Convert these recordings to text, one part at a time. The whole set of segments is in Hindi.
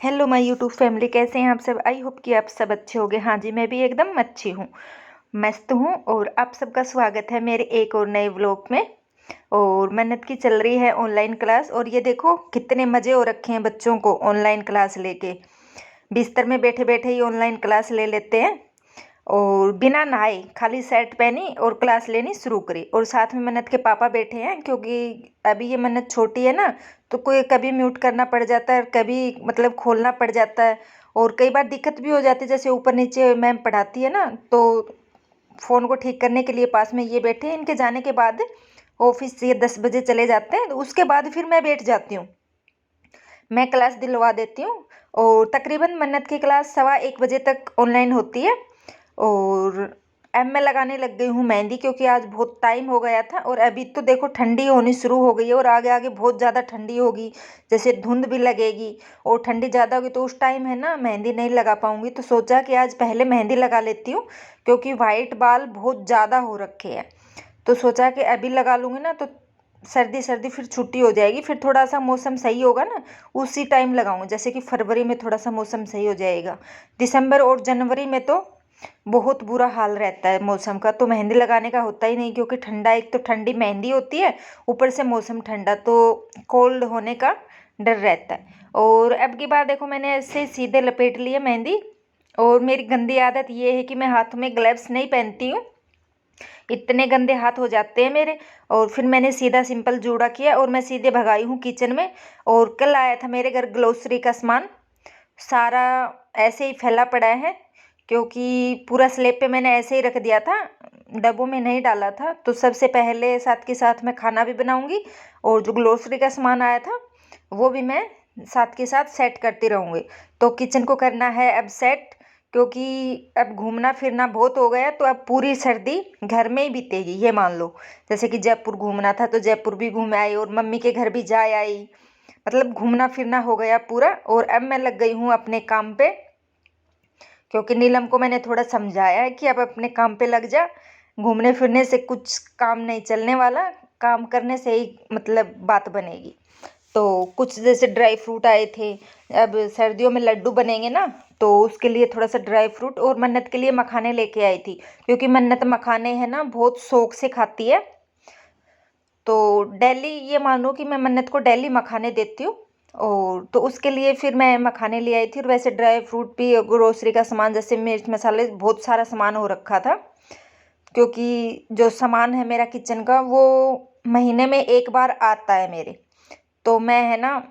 हेलो माय यूट्यूब फैमिली, कैसे हैं आप सब। आई होप कि आप सब अच्छे होंगे। हाँ जी, मैं भी एकदम अच्छी हूँ, मस्त हूँ। और आप सबका स्वागत है मेरे एक और नए व्लॉग में। और मन्नत की चल रही है ऑनलाइन क्लास, और ये देखो कितने मज़े हो रखे हैं बच्चों को ऑनलाइन क्लास लेके। बिस्तर में बैठे बैठे ही ऑनलाइन क्लास ले लेते हैं, और बिना नहाए खाली शर्ट पहनी और क्लास लेनी शुरू करी। और साथ में मन्नत के पापा बैठे हैं, क्योंकि अभी ये मन्नत छोटी है ना, तो कोई कभी म्यूट करना पड़ जाता है, कभी मतलब खोलना पड़ जाता है। और कई बार दिक्कत भी हो जाती है, जैसे ऊपर नीचे मैम पढ़ाती है ना, तो फ़ोन को ठीक करने के लिए पास में ये बैठे हैं। इनके जाने के बाद ऑफिस ये 10 बजे चले जाते हैं, तो उसके बाद फिर मैं बैठ जाती हूँ, मैं क्लास दिलवा देती हूँ। और तकरीबन मन्नत की क्लास 1:15 बजे तक ऑनलाइन होती है। और अब मैं लगाने लग गई हूँ मेहंदी, क्योंकि आज बहुत टाइम हो गया था। और अभी तो देखो ठंडी होनी शुरू हो गई है, और आगे आगे बहुत ज़्यादा ठंडी होगी, जैसे धुंध भी लगेगी। और ठंडी ज़्यादा होगी तो उस टाइम है ना मेहंदी नहीं लगा पाऊँगी, तो सोचा कि आज पहले मेहंदी लगा लेती हूँ, क्योंकि वाइट बाल बहुत ज़्यादा हो रखे हैं। तो सोचा कि अभी लगा लूँगी ना, तो सर्दी सर्दी फिर छुट्टी हो जाएगी, फिर थोड़ा सा मौसम सही होगा ना, उसी टाइम लगाऊंगी। जैसे कि फरवरी में थोड़ा सा मौसम सही हो जाएगा। दिसंबर और जनवरी में तो बहुत बुरा हाल रहता है मौसम का, तो मेहंदी लगाने का होता ही नहीं, क्योंकि ठंडा, एक तो ठंडी मेहंदी होती है, ऊपर से मौसम ठंडा, तो कोल्ड होने का डर रहता है। और अब की बार देखो मैंने ऐसे सीधे लपेट लिए मेहंदी। और मेरी गंदी आदत ये है कि मैं हाथ में ग्लव्स नहीं पहनती हूँ, इतने गंदे हाथ हो जाते हैं मेरे। और फिर मैंने सीधा सिंपल जूड़ा किया, और मैं सीधे भगाई हूँ किचन में। और कल आया था मेरे घर ग्लोसरी का सामान, सारा ऐसे ही फैला पड़ा है, क्योंकि पूरा स्लेब पे मैंने ऐसे ही रख दिया था, डब्बों में नहीं डाला था। तो सबसे पहले साथ के साथ मैं खाना भी बनाऊंगी, और जो ग्लोसरी का सामान आया था वो भी मैं साथ के साथ सेट करती रहूँगी। तो किचन को करना है अब सेट, क्योंकि अब घूमना फिरना बहुत हो गया, तो अब पूरी सर्दी घर में ही बीतेगी, ये मान लो। जैसे कि जयपुर घूमना था तो जयपुर भी घूम आई, और मम्मी के घर भी जा आई, मतलब घूमना फिरना हो गया पूरा। और अब मैं लग गई हूँ अपने काम पे, क्योंकि नीलम को मैंने थोड़ा समझाया है कि अब अपने काम पे लग जा, घूमने फिरने से कुछ काम नहीं चलने वाला, काम करने से ही मतलब बात बनेगी। तो कुछ जैसे ड्राई फ्रूट आए थे, अब सर्दियों में लड्डू बनेंगे ना, तो उसके लिए थोड़ा सा ड्राई फ्रूट, और मन्नत के लिए मखाने लेके आई थी, क्योंकि मन्नत मखाने है ना बहुत शौक से खाती है। तो डेली ये मानो कि मैं मन्नत को डेली मखाने देती हूँ। और तो उसके लिए फिर मैं मखाने ले आई थी, और वैसे ड्राई फ्रूट भी, ग्रोसरी का सामान जैसे मिर्च मसाले, बहुत सारा सामान हो रखा था। क्योंकि जो सामान है मेरा किचन का, वो महीने में एक बार आता है मेरे। तो मैं है ना,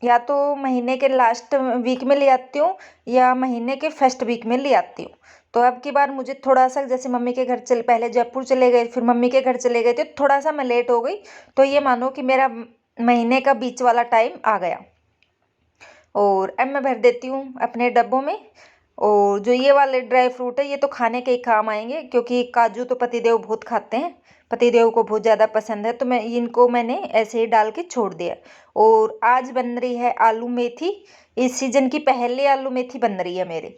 या तो महीने के लास्ट वीक में ले आती हूँ, या महीने के फर्स्ट वीक में ले आती हूँ। तो अब की बार मुझे थोड़ा सा, जैसे मम्मी के घर चल पहले जयपुर चले गए, फिर मम्मी के घर चले गए थे, थोड़ा सा मैं लेट हो गई। तो ये मानो कि मेरा महीने का बीच वाला टाइम आ गया। और अब मैं भर देती हूँ अपने डब्बों में। और जो ये वाले ड्राई फ्रूट है, ये तो खाने के ही काम आएंगे, क्योंकि काजू तो पतिदेव बहुत खाते हैं, पतिदेव को बहुत ज़्यादा पसंद है, तो मैंने ऐसे ही डाल के छोड़ दिया। और आज बन रही है आलू मेथी, इस सीज़न की पहली आलू मेथी बन रही है मेरे।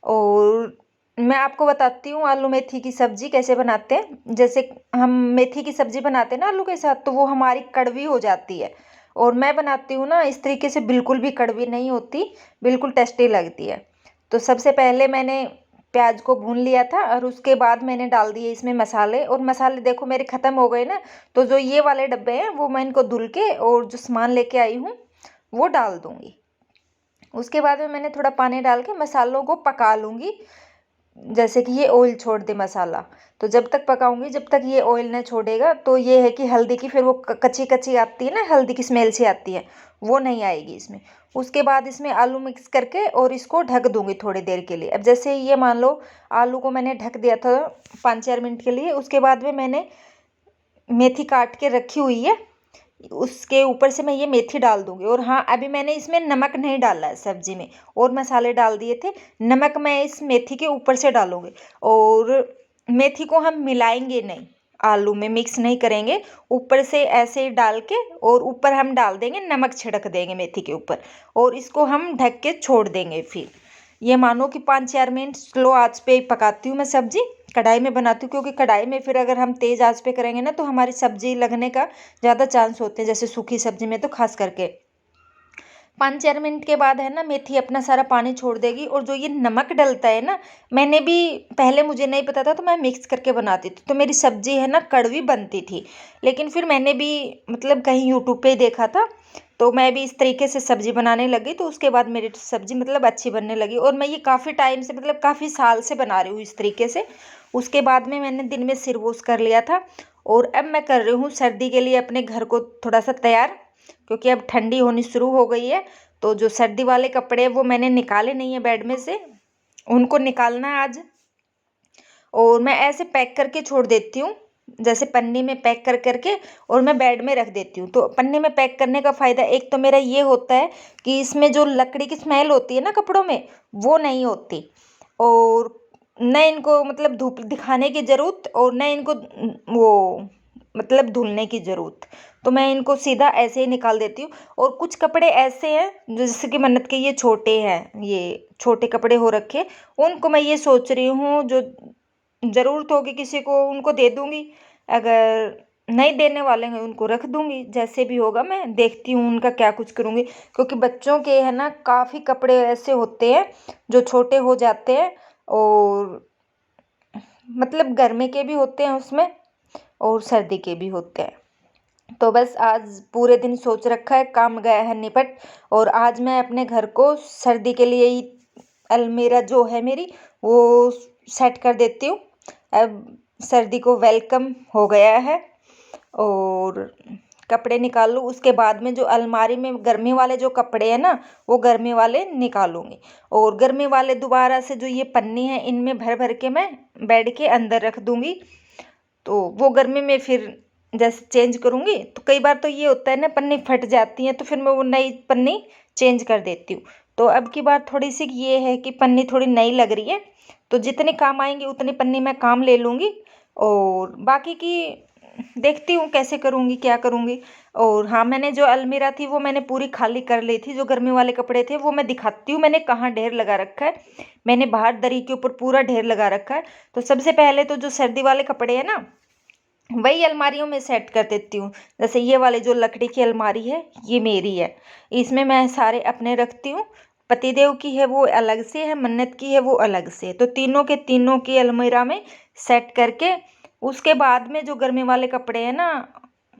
और मैं आपको बताती हूँ आलू मेथी की सब्ज़ी कैसे बनाते हैं। जैसे हम मेथी की सब्ज़ी बनाते हैं ना आलू के साथ, तो वो हमारी कड़वी हो जाती है। और मैं बनाती हूँ ना इस तरीके से, बिल्कुल भी कड़वी नहीं होती, बिल्कुल टेस्टी लगती है। तो सबसे पहले मैंने प्याज को भून लिया था, और उसके बाद मैंने डाल दिए इसमें मसाले। और मसाले देखो मेरे ख़त्म हो गए ना, तो जो ये वाले डब्बे हैं वो मैं इनको धुल के, और जो सामान लेके आई हूँ वो डाल दूँगी। उसके बाद में मैंने थोड़ा पानी डाल के मसालों को पका लूँगी, जैसे कि ये ऑयल छोड़ दे मसाला। तो जब तक पकाऊंगी, जब तक ये ऑयल न छोड़ेगा, तो ये है कि हल्दी की फिर वो कच्ची कच्ची आती है ना, हल्दी की स्मेल सी आती है, वो नहीं आएगी इसमें। उसके बाद इसमें आलू मिक्स करके और इसको ढक दूंगी थोड़ी देर के लिए। अब जैसे ये मान लो आलू को मैंने ढक दिया था 5-4 मिनट के लिए, उसके बाद में मैंने मेथी काट के रखी हुई है, उसके ऊपर से मैं ये मेथी डाल दूंगी। और हाँ, अभी मैंने इसमें नमक नहीं डाला है सब्जी में, और मसाले डाल दिए थे, नमक मैं इस मेथी के ऊपर से डालूंगी। और मेथी को हम मिलाएंगे नहीं, आलू में मिक्स नहीं करेंगे, ऊपर से ऐसे ही डाल के, और ऊपर हम डाल देंगे नमक, छिड़क देंगे मेथी के ऊपर, और इसको हम ढक के छोड़ देंगे। फिर ये मानो कि 5-4 मिनट स्लो आंच पे ही पकाती हूँ मैं सब्जी, कढ़ाई में बनाती हूँ, क्योंकि कढ़ाई में फिर अगर हम तेज़ आंच पे करेंगे ना, तो हमारी सब्जी लगने का ज़्यादा चांस होते हैं, जैसे सूखी सब्जी में तो खास करके। 5-4 मिनट के बाद है ना मेथी अपना सारा पानी छोड़ देगी। और जो ये नमक डलता है ना, मैंने भी पहले मुझे नहीं पता था तो मैं मिक्स करके बनाती थी, तो मेरी सब्जी है ना कड़वी बनती थी। लेकिन फिर मैंने भी मतलब कहीं यूट्यूब पे ही देखा था, तो मैं भी इस तरीके से सब्जी बनाने लगी, तो उसके बाद मेरी सब्जी मतलब अच्छी बनने लगी। और मैं ये काफ़ी टाइम से मतलब काफ़ी साल से बना रही हूँ इस तरीके से। उसके बाद में मैंने दिन में सिर वॉश कर लिया था, और अब मैं कर रही हूँ सर्दी के लिए अपने घर को थोड़ा सा तैयार, क्योंकि अब ठंडी होनी शुरू हो गई है। तो जो सर्दी वाले कपड़े वो मैंने निकाले नहीं है बेड में से, उनको निकालना है आज। और मैं ऐसे पैक करके छोड़ देती हूँ, जैसे पन्नी में पैक कर करके, और मैं बेड में रख देती हूँ। तो पन्नी में पैक करने का फ़ायदा एक तो मेरा ये होता है कि इसमें जो लकड़ी की स्मेल होती है ना कपड़ों में, वो नहीं होती। और न इनको मतलब धूप दिखाने की ज़रूरत, और न इनको वो मतलब धुलने की ज़रूरत। तो मैं इनको सीधा ऐसे ही निकाल देती हूँ। और कुछ कपड़े ऐसे हैं जो जैसे कि मन्नत के ये छोटे हैं, ये छोटे कपड़े हो रखे, उनको मैं ये सोच रही हूँ जो ज़रूरत होगी किसी को उनको दे दूँगी, अगर नहीं देने वाले हैं उनको रख दूँगी, जैसे भी होगा मैं देखती हूँ उनका क्या कुछ करूँगी। क्योंकि बच्चों के है ना काफ़ी कपड़े ऐसे होते हैं जो छोटे हो जाते हैं, और मतलब गर्मी के भी होते हैं उसमें, और सर्दी के भी होते हैं। तो बस आज पूरे दिन सोच रखा है, काम गया है निपट। और आज मैं अपने घर को सर्दी के लिए ही अलमीरा जो है मेरी वो सेट कर देती हूँ। अब सर्दी को वेलकम हो गया है। और कपड़े निकाल लूँ, उसके बाद में जो अलमारी में गर्मी वाले जो कपड़े हैं ना वो गर्मी वाले निकालूंगी। और गर्मी वाले दोबारा से जो ये पन्नी है इनमें भर भर के मैं बेड के अंदर रख दूँगी। तो वो गर्मी में फिर जैसे चेंज करूँगी, तो कई बार तो ये होता है ना पन्नी फट जाती है, तो फिर मैं वो नई पन्नी चेंज कर देती हूँ। तो अब की बार थोड़ी सी ये है कि पन्नी थोड़ी नई लग रही है, तो जितने काम आएंगे उतनी पन्नी मैं काम ले लूँगी। और बाकी की देखती हूँ कैसे करूँगी क्या करूँगी। और हाँ, मैंने जो अलमीरा थी वो मैंने पूरी खाली कर ली थी। जो गर्मी वाले कपड़े थे वो मैं दिखाती हूँ मैंने कहाँ ढेर लगा रखा है। मैंने बाहर दरी के ऊपर पूरा ढेर लगा रखा है। तो सबसे पहले तो जो सर्दी वाले कपड़े हैं ना वही अलमारियों में सेट कर देती हूँ। जैसे ये वाले जो लकड़ी की अलमारी है ये मेरी है, इसमें मैं सारे अपने रखती हूँ। पतिदेव की है वो अलग से है, मन्नत की है वो अलग से है, तो तीनों के तीनों की अलमीरा में सेट करके उसके बाद में जो गर्मी वाले कपड़े हैं ना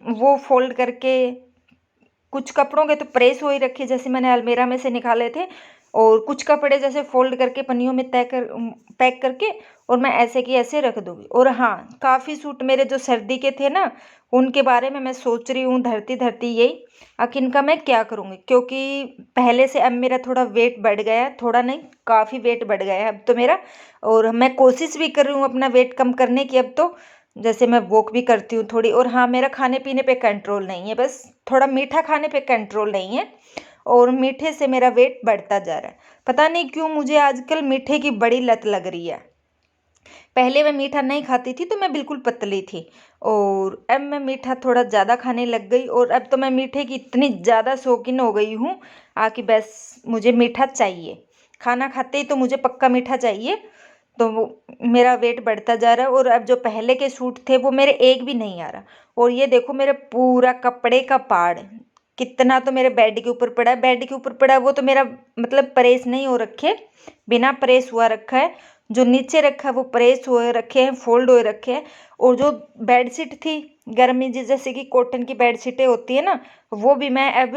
वो फोल्ड करके, कुछ कपड़ों के तो प्रेस हो ही रखे जैसे मैंने अलमीरा में से निकाले थे, और कुछ कपड़े जैसे फोल्ड करके पन्नियों में तय कर पैक करके, और मैं ऐसे की ऐसे रख दूँगी। और हाँ, काफ़ी सूट मेरे जो सर्दी के थे ना उनके बारे में मैं सोच रही हूँ धरती धरती यही आखिर इनका मैं क्या करूँगी, क्योंकि पहले से अब मेरा थोड़ा वेट बढ़ गया है, थोड़ा नहीं काफ़ी वेट बढ़ गया है अब तो मेरा। और मैं कोशिश भी कर रही हूँ अपना वेट कम करने की अब तो, जैसे मैं वॉक भी करती हूँ थोड़ी। और हाँ, मेरा खाने पीने पे कंट्रोल नहीं है, बस थोड़ा मीठा खाने पे कंट्रोल नहीं है, और मीठे से मेरा वेट बढ़ता जा रहा है। पता नहीं क्यों मुझे आजकल मीठे की बड़ी लत लग रही है। पहले मैं मीठा नहीं खाती थी तो मैं बिल्कुल पतली थी, और अब मैं मीठा थोड़ा ज़्यादा खाने लग गई, और अब तो मैं मीठे की इतनी ज़्यादा शौकीन हो गई हूँ कि बस मुझे मीठा चाहिए। खाना खाते ही तो मुझे पक्का मीठा चाहिए। तो वो मेरा वेट बढ़ता जा रहा है, और अब जो पहले के सूट थे वो मेरे एक भी नहीं आ रहा। और ये देखो मेरे पूरा कपड़े का पाड़ कितना तो मेरे बेड के ऊपर पड़ा है, बेड के ऊपर पड़ा है वो तो मेरा मतलब प्रेस नहीं हो रखे, बिना प्रेस हुआ रखा है। जो नीचे रखा है वो प्रेस हुए रखे हैं, फोल्ड हुए रखे हैं। और जो बेडशीट थी गर्मी जैसे कि कॉटन की बेडशीटें होती है ना, वो भी मैं अब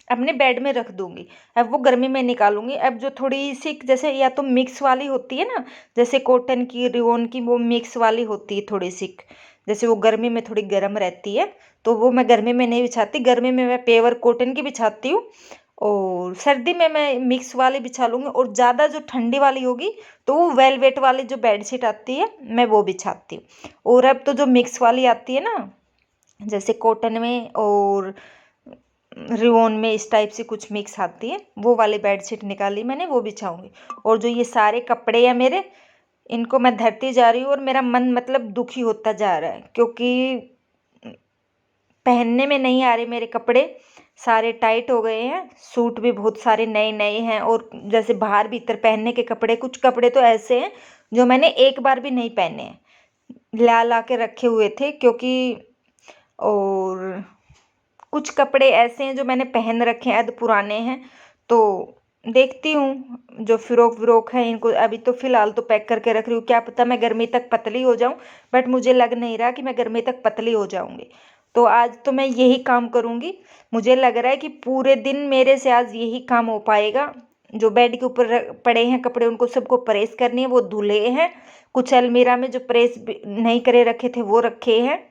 अपने बेड में रख दूंगी। अब वो गर्मी में निकालूंगी। अब जो थोड़ी सी जैसे या तो मिक्स वाली होती है ना, जैसे कॉटन की रियोन की वो मिक्स वाली होती है थोड़ी सी, जैसे वो गर्मी में थोड़ी गर्म रहती है, तो वो मैं गर्मी में नहीं बिछाती। गर्मी में मैं पेवर कॉटन की बिछाती हूँ, और सर्दी में मैं मिक्स वाली बिछा लूँगी। और ज़्यादा जो ठंडी वाली होगी तो वो वेलवेट वाली जो बेडशीट आती है मैं वो बिछाती हूँ। और अब तो जो मिक्स वाली आती है ना, जैसे कॉटन में और रियोन में इस टाइप से कुछ मिक्स आती है, वो वाली बेडशीट निकाली मैंने, वो बिछाऊंगी। और जो ये सारे कपड़े हैं मेरे, इनको मैं धरती जा रही हूँ, और मेरा मन मतलब दुखी होता जा रहा है, क्योंकि पहनने में नहीं आ रहे मेरे कपड़े, सारे टाइट हो गए हैं। सूट भी बहुत सारे नए नए हैं, और जैसे बाहर भीतर पहनने के कपड़े, कुछ कपड़े तो ऐसे हैं जो मैंने एक बार भी नहीं पहने हैं, ला ला के रखे हुए थे क्योंकि। और कुछ कपड़े ऐसे हैं जो मैंने पहन रखे हैं, अध पुराने हैं, तो देखती हूँ जो फ़्रॉक व्रॉक है इनको अभी तो फ़िलहाल तो पैक करके रख रही हूँ। क्या पता मैं गर्मी तक पतली हो जाऊँ, बट मुझे लग नहीं रहा कि मैं गर्मी तक पतली हो जाऊँगी। तो आज तो मैं यही काम करूँगी। मुझे लग रहा है कि पूरे दिन मेरे से आज यही काम हो पाएगा। जो बेड के ऊपर पड़े हैं कपड़े उनको सबको प्रेस करनी है, वो धुले हैं। कुछ अलमीरा में जो प्रेस नहीं करे रखे थे वो रखे हैं,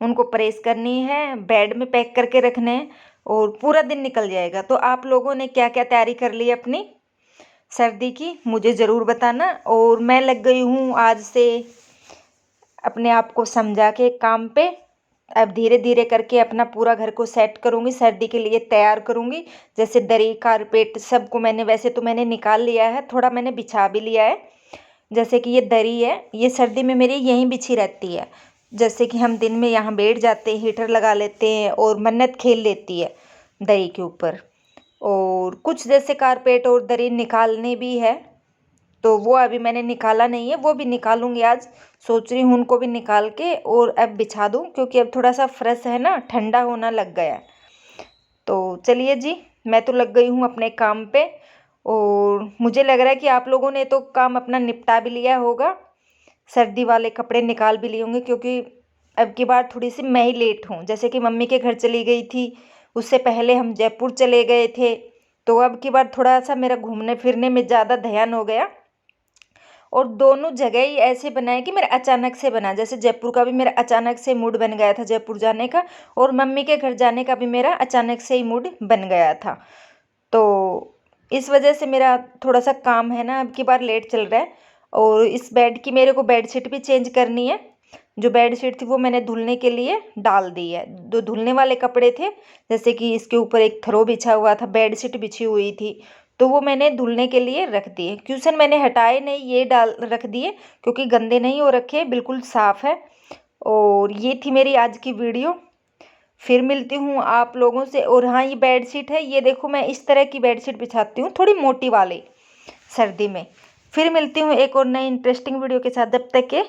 उनको प्रेस करनी है, बेड में पैक करके रखने हैं और पूरा दिन निकल जाएगा। तो आप लोगों ने क्या क्या तैयारी कर ली अपनी सर्दी की मुझे ज़रूर बताना। और मैं लग गई हूँ आज से अपने आप को समझा के काम पे। अब धीरे धीरे करके अपना पूरा घर को सेट करूँगी, सर्दी के लिए तैयार करूँगी। जैसे दरी कारपेट सबको मैंने वैसे तो मैंने निकाल लिया है, थोड़ा मैंने बिछा भी लिया है। जैसे कि ये दरी है, ये सर्दी में मेरी यहीं बिछी रहती है। जैसे कि हम दिन में यहाँ बैठ जाते हैं, हीटर लगा लेते हैं और मन्नत खेल लेती है दरी के ऊपर। और कुछ जैसे कारपेट और दरी निकालने भी है, तो वो अभी मैंने निकाला नहीं है, वो भी निकालूंगी आज। सोच रही हूँ उनको भी निकाल के और अब बिछा दूँ, क्योंकि अब थोड़ा सा फ्रेश है ना, ठंडा होना लग गया है। तो चलिए जी, मैं तो लग गई हूँ अपने काम पे और मुझे लग रहा है कि आप लोगों ने तो काम अपना निपटा भी लिया होगा, सर्दी वाले कपड़े निकाल भी लिए होंगे। क्योंकि अब की बार थोड़ी सी मैं ही लेट हूँ, जैसे कि मम्मी के घर चली गई थी, उससे पहले हम जयपुर चले गए थे। तो अब की बार थोड़ा सा मेरा घूमने फिरने में ज़्यादा ध्यान हो गया और दोनों जगह ही ऐसे बनाए कि मेरा अचानक से बना। जैसे जयपुर का भी मेरा अचानक से मूड बन गया था जयपुर जाने का, और मम्मी के घर जाने का भी मेरा अचानक से ही मूड बन गया था। तो इस वजह से मेरा थोड़ा सा काम है ना अब की बार लेट चल रहा है। और इस बेड की मेरे को बेडशीट भी चेंज करनी है। जो बेडशीट थी वो मैंने धुलने के लिए डाल दी है। जो धुलने वाले कपड़े थे, जैसे कि इसके ऊपर एक थ्रो बिछा हुआ था, बेडशीट बिछी हुई थी, तो वो मैंने धुलने के लिए रख दिए। क्यूसन मैंने हटाए नहीं, ये डाल रख दिए क्योंकि गंदे नहीं हो रखे, बिल्कुल साफ़ है। और ये थी मेरी आज की वीडियो। फिर मिलती हूँ आप लोगों से। और हाँ, ये बेडशीट है, ये देखो मैं इस तरह की बेडशीट बिछाती हूँ, थोड़ी मोटी वाली सर्दी में। फिर मिलती हूँ एक और नई इंटरेस्टिंग वीडियो के साथ, जब तक के